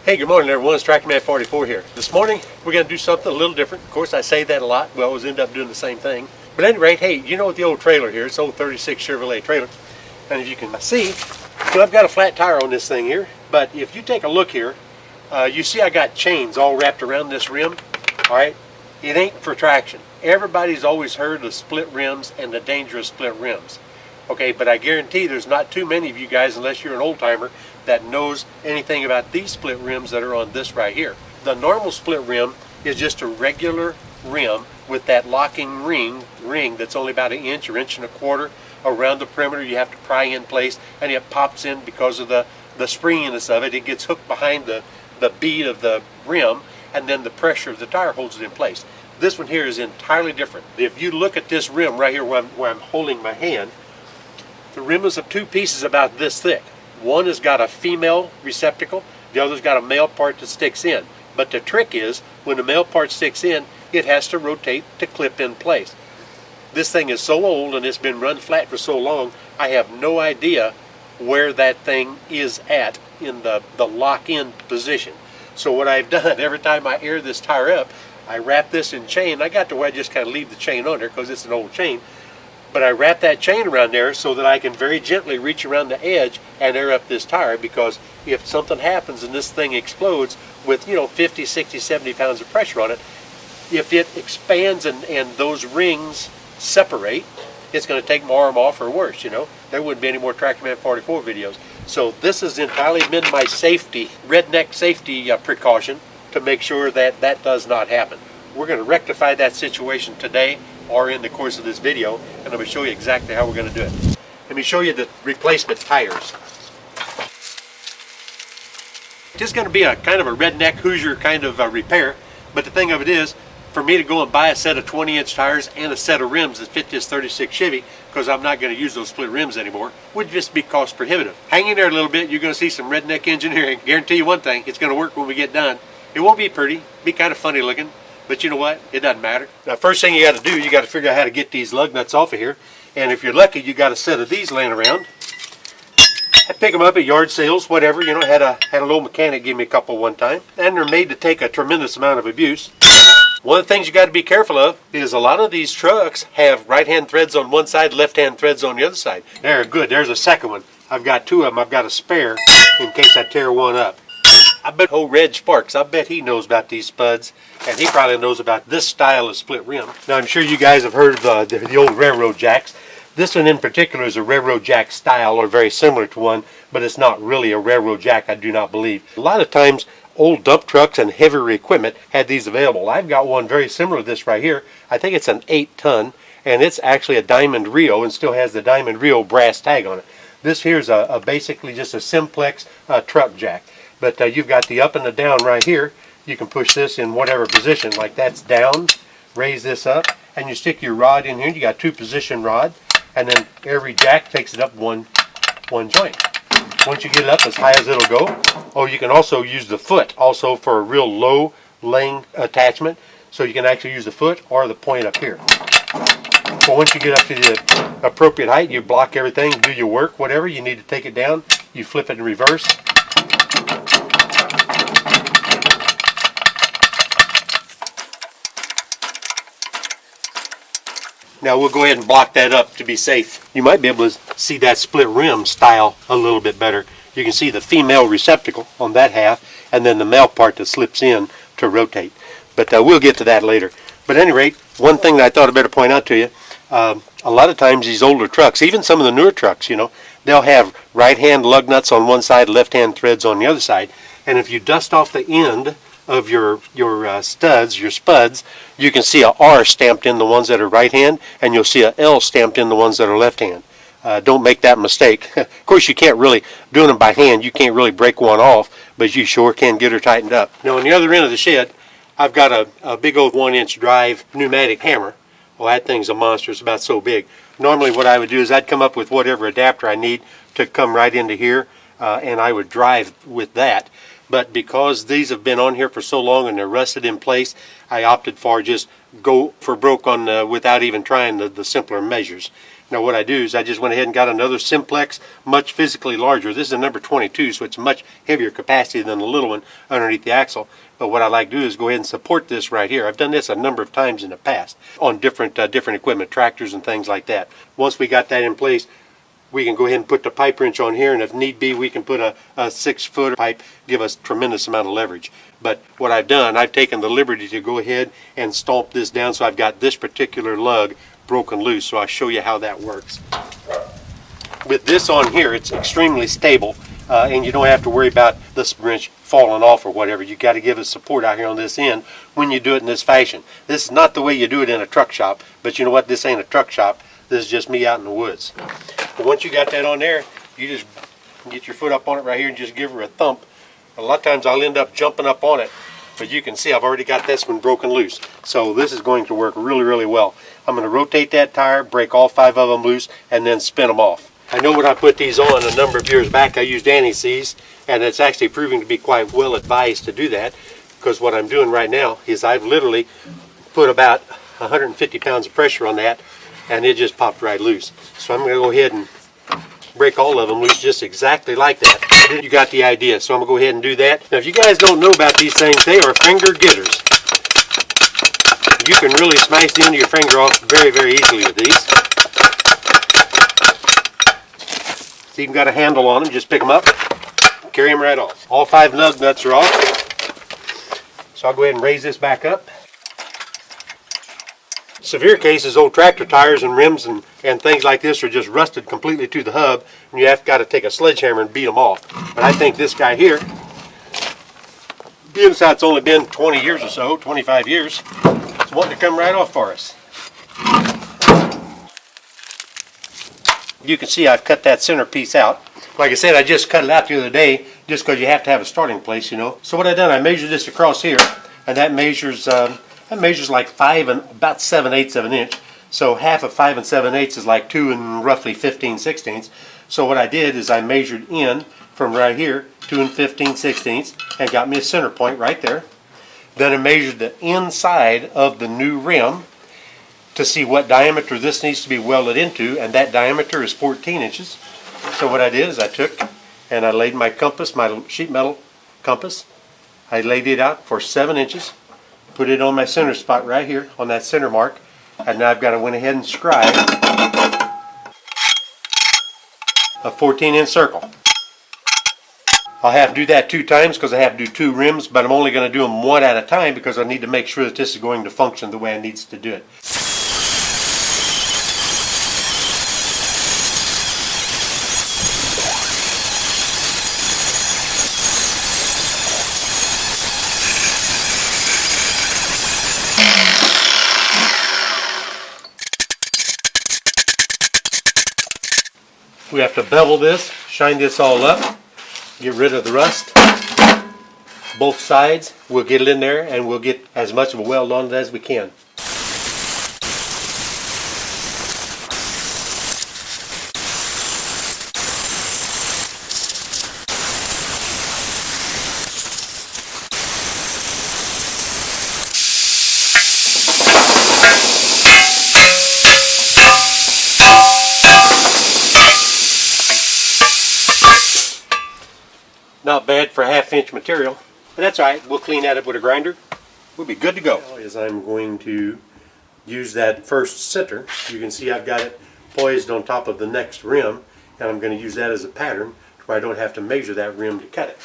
Hey, good morning everyone, it's Tractor Man 44 here. This morning we're going to do something a little different. Of course I say that a lot, we always end up doing the same thing. But at any rate, hey, you know what the old trailer here, it's an old 36 Chevrolet trailer. And as you can see, so I've got a flat tire on this thing here. But if you take a look here, you see I got chains all wrapped around this rim. Alright, it ain't for traction. Everybody's always heard of split rims and the dangerous split rims. Okay, but I guarantee there's not too many of you guys, unless you're an old timer, that knows anything about these split rims that are on this right here. The normal split rim is just a regular rim with that locking ring that's only about an inch or inch and a quarter around the perimeter. You have to pry in place, and it pops in because of the springiness of it. It gets hooked behind the bead of the rim, and then the pressure of the tire holds it in place. This one here is entirely different. If you look at this rim right here where I'm holding my hand, the rim is of two pieces about this thick. One has got a female receptacle, the other's got a male part that sticks in. But the trick is, when the male part sticks in, it has to rotate to clip in place. This thing is so old and it's been run flat for so long, I have no idea where that thing is at in the lock-in position. So what I've done, every time I air this tire up, I wrap this in chain. I got to where I just kind of leave the chain on there because it's an old chain. But I wrap that chain around there so that I can very gently reach around the edge and air up this tire, because if something happens and this thing explodes with 50, 60, 70 pounds of pressure on it, if it expands and those rings separate, it's going to take my arm off or worse. There wouldn't be any more Tractor Man 44 videos. So this has entirely been my safety, redneck safety precaution to make sure that that does not happen. We're going to rectify that situation today or in the course of this video, and I'm going to show you exactly how we're going to do it. Let me show you the replacement tires. It's going to be a kind of a redneck Hoosier kind of repair, but the thing of it is, for me to go and buy a set of 20-inch tires and a set of rims that fit this 36 Chevy, because I'm not going to use those split rims anymore, would just be cost prohibitive. Hang in there a little bit, you're going to see some redneck engineering. Guarantee you one thing, it's going to work when we get done. It won't be pretty, be kind of funny looking, but you know what? It doesn't matter. Now, first thing you got to do, you got to figure out how to get these lug nuts off of here. And if you're lucky, you got a set of these laying around. I pick them up at yard sales, whatever. Had a little mechanic give me a couple one time, and they're made to take a tremendous amount of abuse. One of the things you got to be careful of is a lot of these trucks have right-hand threads on one side, left-hand threads on the other side. There, good. There's a second one. I've got two of them. I've got a spare in case I tear one up. I bet old Reg Sparks, I bet he knows about these spuds, and he probably knows about this style of split rim. Now, I'm sure you guys have heard of the old railroad jacks. This one in particular is a railroad jack style, or very similar to one, but it's not really a railroad jack, I do not believe. A lot of times, old dump trucks and heavier equipment had these available. I've got one very similar to this right here. I think it's an 8-ton, and it's actually a Diamond Rio, and still has the Diamond Rio brass tag on it. This here is basically just a simplex truck jack. But you've got the up and the down right here. You can push this in whatever position, like that's down, raise this up, and you stick your rod in here. You got two position rod, and then every jack takes it up one joint. Once you get it up as high as it'll go, oh, you can also use the foot also for a real low laying attachment. So you can actually use the foot or the point up here. But once you get up to the appropriate height, you block everything, do your work, whatever. You need to take it down, you flip it in reverse. Now we'll go ahead and block that up to be safe. You might be able to see that split rim style a little bit better. You can see the female receptacle on that half, and then the male part that slips in to rotate. But we'll get to that later. But at any rate, one thing that I thought I'd better point out to you, a lot of times these older trucks, even some of the newer trucks, they'll have right-hand lug nuts on one side, left-hand threads on the other side. And if you dust off the end of your spuds, you can see a R stamped in the ones that are right hand, and you'll see a L stamped in the ones that are left hand. Don't make that mistake. Of course, you can't really, doing them by hand, you can't really break one off, but you sure can get her tightened up. Now on the other end of the shed, I've got a big old 1-inch drive pneumatic hammer. Well, that thing's a monster. It's about so big. Normally what I would do is I'd come up with whatever adapter I need to come right into here, and I would drive with that. But because these have been on here for so long and they're rusted in place, I opted for just go for broke on without even trying the simpler measures. Now what I do is I just went ahead and got another simplex, much physically larger. This is a number 22, so it's a much heavier capacity than the little one underneath the axle. But what I like to do is go ahead and support this right here. I've done this a number of times in the past on different equipment, tractors and things like that. Once we got that in place, we can go ahead and put the pipe wrench on here, and if need be, we can put a 6-foot pipe, give us a tremendous amount of leverage. But what I've done, I've taken the liberty to go ahead and stomp this down, so I've got this particular lug broken loose. So I'll show you how that works. With this on here, it's extremely stable, and you don't have to worry about this wrench falling off or whatever. You got to give it support out here on this end when you do it in this fashion. This is not the way you do it in a truck shop, but you know what? This ain't a truck shop. This is just me out in the woods. But once you got that on there, you just get your foot up on it right here and just give her a thump. A lot of times I'll end up jumping up on it, but you can see I've already got this one broken loose. So this is going to work really, really well. I'm going to rotate that tire, break all 5 of them loose, and then spin them off. I know when I put these on a number of years back, I used anti-seize, and it's actually proving to be quite well advised to do that, because what I'm doing right now is I've literally put about 150 pounds of pressure on that, and it just popped right loose. So I'm going to go ahead and break all of them loose just exactly like that. You got the idea, so I'm going to go ahead and do that. Now if you guys don't know about these things, they are finger getters. You can really smash the end of your finger off very, very easily with these. So you've got a handle on them, just pick them up, carry them right off. All 5 lug nuts are off. So I'll go ahead and raise this back up. Severe cases, old tractor tires and rims and things like this are just rusted completely to the hub, and you have got to take a sledgehammer and beat them off. But I think this guy here, being that it's only been 20 years or so, 25 years, it's wanting to come right off for us. You can see I've cut that center piece out. Like I said, I just cut it out the other day just because you have to have a starting place, you know. So what I've done, I measured this across here, and that measures like 5 and about 7/8 of an inch. So half of 5 and 7/8 is like 2 and roughly 15/16. So what I did is I measured in from right here, 2 and 15/16, and got me a center point right there. Then I measured the inside of the new rim to see what diameter this needs to be welded into, and that diameter is 14 inches. So what I did is I took and I laid my compass, my sheet metal compass, I laid it out for 7 inches, put it on my center spot right here on that center mark, and now I've got to went ahead and scribe a 14-inch circle. I'll have to do that 2 times because I have to do 2 rims, but I'm only going to do them 1 at a time because I need to make sure that this is going to function the way it needs to do it. We have to bevel this, shine this all up, get rid of the rust. Both sides, we'll get it in there and we'll get as much of a weld on it as we can. Not bad for 1/2 inch material, but that's alright. We'll clean that up with a grinder. We'll be good to go. As I'm going to use that first center, you can see I've got it poised on top of the next rim, and I'm going to use that as a pattern where I don't have to measure that rim to cut it.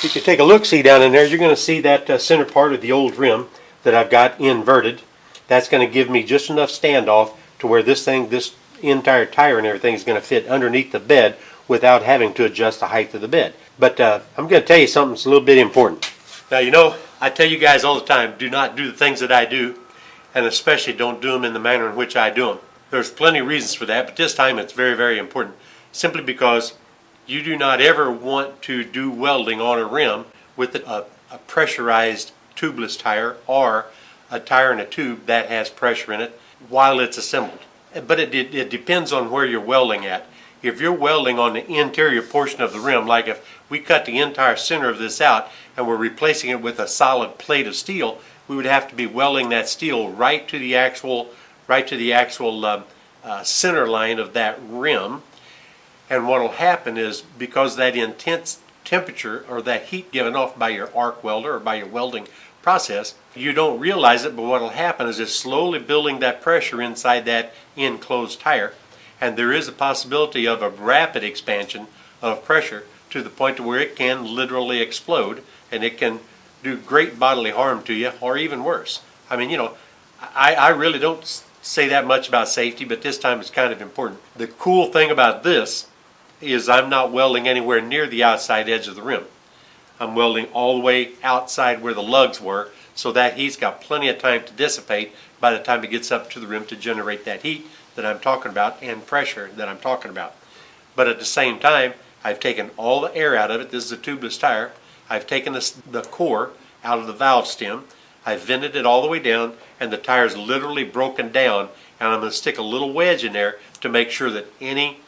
If you take a look-see down in there, you're going to see that center part of the old rim that I've got inverted. That's going to give me just enough standoff to where this entire tire and everything is going to fit underneath the bed without having to adjust the height of the bed. But I'm going to tell you something that's a little bit important. Now, you know, I tell you guys all the time, do not do the things that I do, and especially don't do them in the manner in which I do them. There's plenty of reasons for that, but this time it's very, very important. Simply because you do not ever want to do welding on a rim with a pressurized tubeless tire or a tire in a tube that has pressure in it while it's assembled. But it depends on where you're welding at. if you're welding on the interior portion of the rim, like if we cut the entire center of this out and we're replacing it with a solid plate of steel, we would have to be welding that steel right to the actual center line of that rim. And what will happen is, because that intense temperature or that heat given off by your arc welder or by your welding process, you don't realize it, but what will happen is it's slowly building that pressure inside that enclosed tire, and there is a possibility of a rapid expansion of pressure to the point where it can literally explode, and it can do great bodily harm to you, or even worse. I mean, I really don't say that much about safety, but this time it's kind of important. The cool thing about this is I'm not welding anywhere near the outside edge of the rim. I'm welding all the way outside where the lugs were, so that heat's got plenty of time to dissipate by the time it gets up to the rim to generate that heat that I'm talking about and pressure that I'm talking about. But at the same time, I've taken all the air out of it. This is a tubeless tire. I've taken the core out of the valve stem. I've vented it all the way down, and the tire's literally broken down, and I'm going to stick a little wedge in there to make sure that any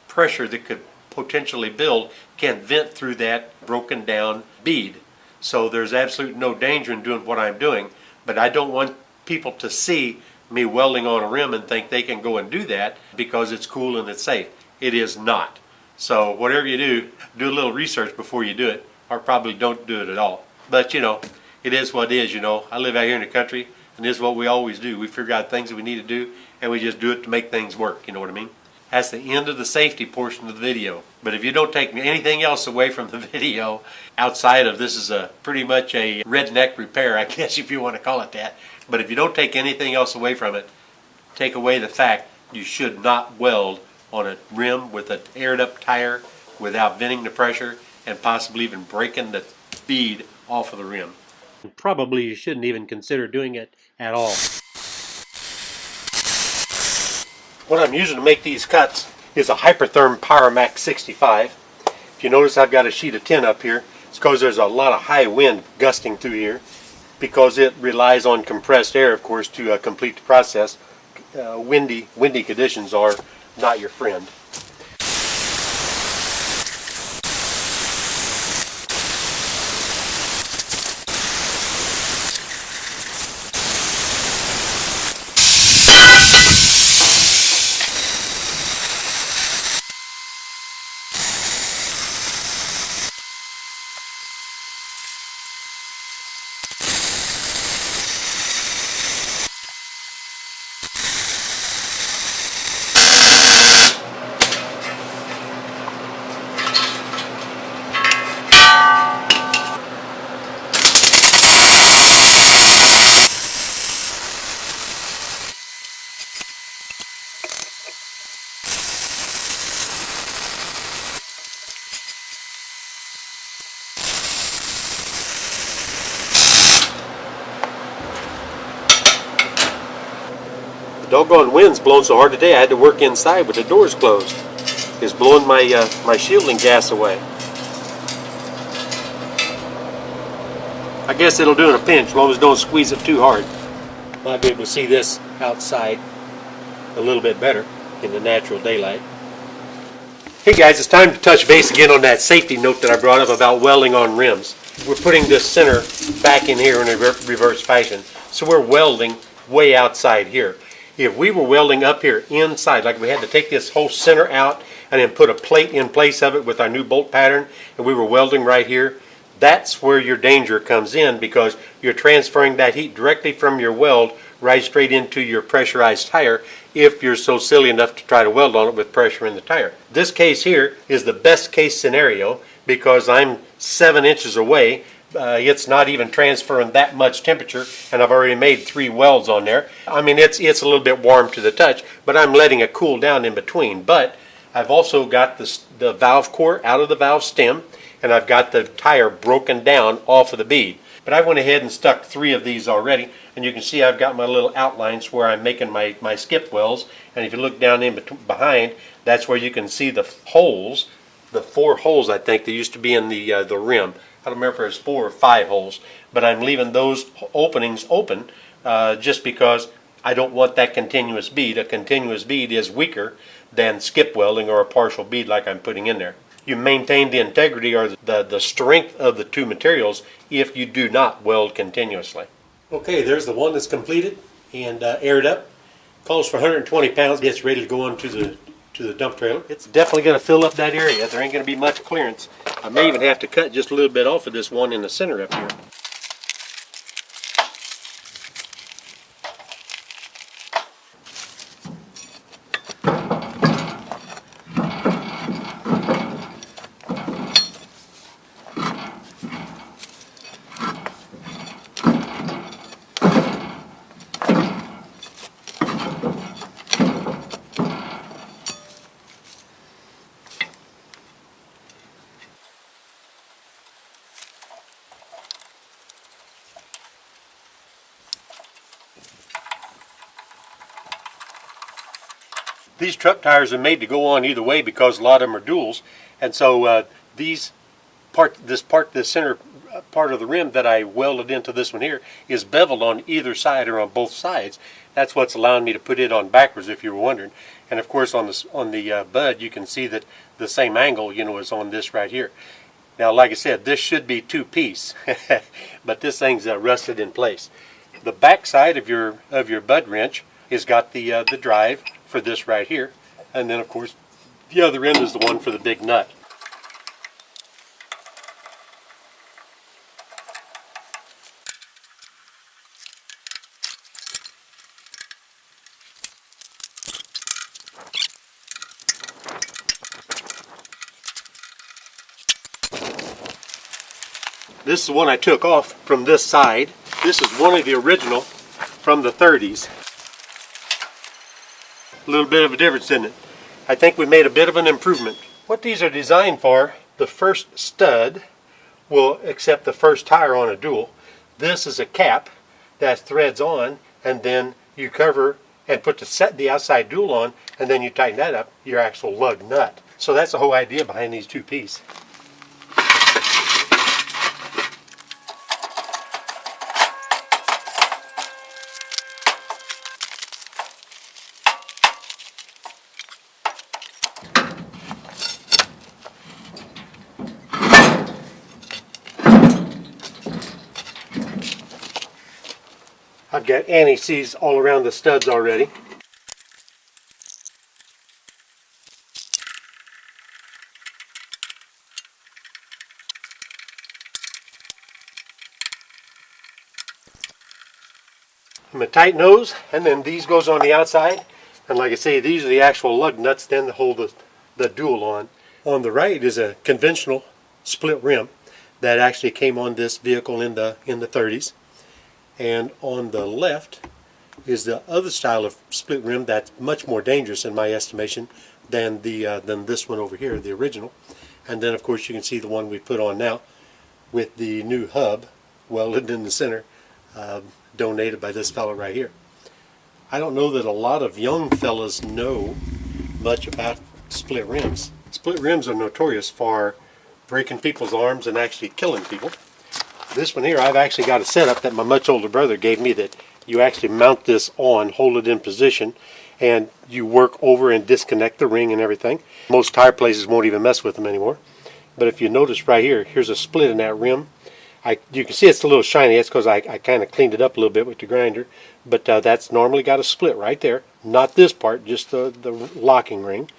pressure that could potentially build can vent through that broken down bead. So there's absolutely no danger in doing what I'm doing, but I don't want people to see me welding on a rim and think they can go and do that because it's cool and it's safe. It is not. So whatever you do, do a little research before you do it, or probably don't do it at all. But it is what it is. I live out here in the country, and this is what we always do. We figure out things that we need to do, and we just do it to make things work. You know what I mean? That's the end of the safety portion of the video. But if you don't take anything else away from the video, outside of this is pretty much a redneck repair, I guess, if you want to call it that. But if you don't take anything else away from it, take away the fact you should not weld on a rim with an aired up tire without venting the pressure and possibly even breaking the bead off of the rim. And probably you shouldn't even consider doing it at all. What I'm using to make these cuts is a Hypertherm Power Max 65. If you notice, I've got a sheet of tin up here. It's because there's a lot of high wind gusting through here, because it relies on compressed air, of course, to complete the process. Windy conditions are not your friend. Doggone wind's blowing so hard today I had to work inside with the doors closed. It's blowing my shielding gas away. I guess it'll do in a pinch as long as don't squeeze it too hard. Might be able to see this outside a little bit better in the natural daylight. Hey guys, it's time to touch base again on that safety note that I brought up about welding on rims. We're putting this center back in here in a reverse fashion, so we're welding way outside here. If we were welding up here inside, like we had to take this whole center out and then put a plate in place of it with our new bolt pattern, and we were welding right here, that's where your danger comes in, because you're transferring that heat directly from your weld right straight into your pressurized tire if you're so silly enough to try to weld on it with pressure in the tire. This case here is the best case scenario because I'm 7 inches away. It's not even transferring that much temperature, and I've already made 3 welds on there. I mean, it's a little bit warm to the touch, but I'm letting it cool down in between. But I've also got the valve core out of the valve stem, and I've got the tire broken down off of the bead. But I went ahead and stuck 3 of these already, and you can see I've got my little outlines where I'm making my skip welds. And if you look down in behind, that's where you can see the holes, the 4 holes I think that used to be in the rim. I don't remember if it's 4 or 5 holes, but I'm leaving those openings open just because I don't want that continuous bead. A continuous bead is weaker than skip welding or a partial bead like I'm putting in there. You maintain the integrity or the strength of the two materials if you do not weld continuously. Okay, there's the one that's completed and aired up. Calls for 120 pounds. Gets ready to go on to the dump trailer. It's definitely going to fill up that area. There ain't going to be much clearance. I may even have to cut just a little bit off of this one in the center up here. These truck tires are made to go on either way because a lot of them are duals, and so this center part of the rim that I welded into this one here is beveled on either side or on both sides. That's what's allowing me to put it on backwards, if you were wondering. And of course on the bud you can see that the same angle, is on this right here. Now, like I said, this should be two-piece, but this thing's rusted in place. The back side of your bud wrench has got the drive for this right here, and then of course the other end is the one for the big nut. This is the one I took off from this side. This is one of the original from the 30s. A little bit of a difference in it. I think we made a bit of an improvement. What these are designed for, the first stud will accept the first tire on a dual. This is a cap that threads on, and then you cover and put the outside dual on, and then you tighten that up, your actual lug nut. So that's the whole idea behind these two pieces. I've got anti-seize all around the studs already. A tight nose, and then these goes on the outside. And like I say, these are the actual lug nuts then to hold the dual on. On the right is a conventional split rim that actually came on this vehicle in the 30s. And on the left is the other style of split rim that's much more dangerous in my estimation than this one over here, the original. And then of course you can see the one we put on now with the new hub welded in the center, donated by this fellow right here. I don't know that a lot of young fellas know much about split rims. Split rims are notorious for breaking people's arms and actually killing people. This one here, I've actually got a setup that my much older brother gave me that you actually mount this on, hold it in position, and you work over and disconnect the ring and everything. Most tire places won't even mess with them anymore. But if you notice right here, here's a split in that rim. You can see it's a little shiny. That's because I kind of cleaned it up a little bit with the grinder. But that's normally got a split right there. Not this part, just the locking ring.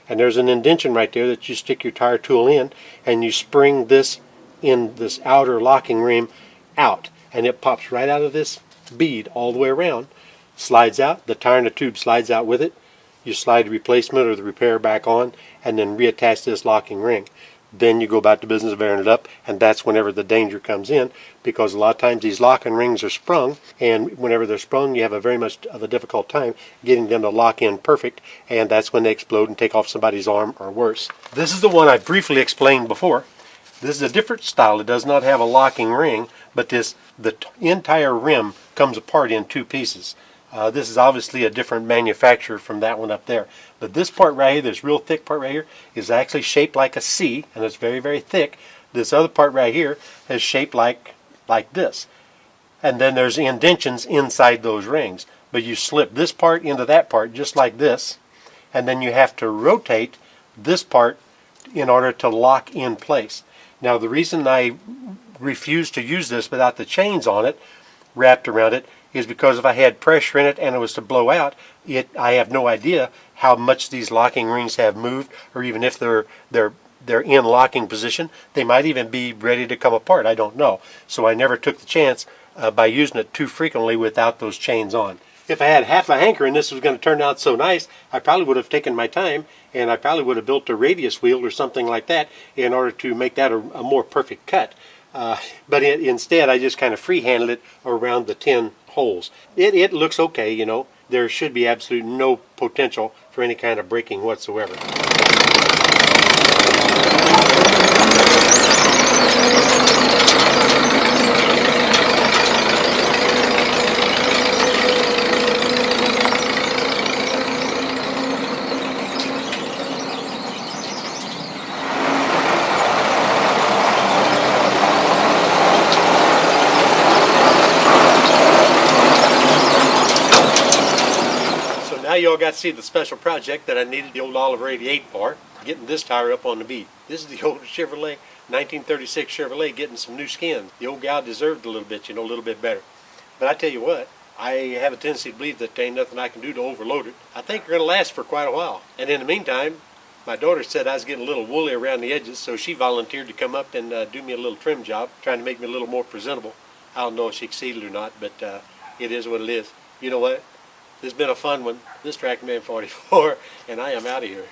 And there's an indention right there that you stick your tire tool in, and you spring this in this outer locking rim out, and it pops right out of this bead all the way around, slides out, the tire and the tube slides out with it. You slide the replacement or the repair back on, and then reattach this locking ring. Then you go about the business of airing it up, and that's whenever the danger comes in, because a lot of times these locking rings are sprung, and whenever they're sprung you have a very much of a difficult time getting them to lock in perfect, and that's when they explode and take off somebody's arm or worse. This is the one I briefly explained before. This is a different style. It does not have a locking ring, but the entire rim comes apart in two pieces. This is obviously a different manufacturer from that one up there. But this part right here, this real thick part right here, is actually shaped like a C, and it's very, very thick. This other part right here is shaped like this. And then there's indentions inside those rings. but you slip this part into that part just like this, and then you have to rotate this part in order to lock in place. Now the reason I refuse to use this without the chains on it wrapped around it is because if I had pressure in it and it was to blow out, I have no idea how much these locking rings have moved, or even if they're in locking position. They might even be ready to come apart. I don't know. So I never took the chance by using it too frequently without those chains on. If I had half a hanker and this was going to turn out so nice, I probably would have taken my time and I probably would have built a radius wheel or something like that in order to make that a more perfect cut. But instead I just kind of free-handled it around the 10 holes. It looks okay, you know. There should be absolutely no potential for any kind of breaking whatsoever. Now you all got to see the special project that I needed the old Oliver 88 for, getting this tire up on the bead. This is the old Chevrolet, 1936 Chevrolet, getting some new skin. The old gal deserved a little bit, you know, a little bit better. But I tell you what, I have a tendency to believe that there ain't nothing I can do to overload it. I think we're going to last for quite a while. And in the meantime, my daughter said I was getting a little woolly around the edges, so she volunteered to come up and do me a little trim job, trying to make me a little more presentable. I don't know if she succeeded or not, but it is what it is. You know what? This has been a fun one. This Trackman 44, and I am out of here.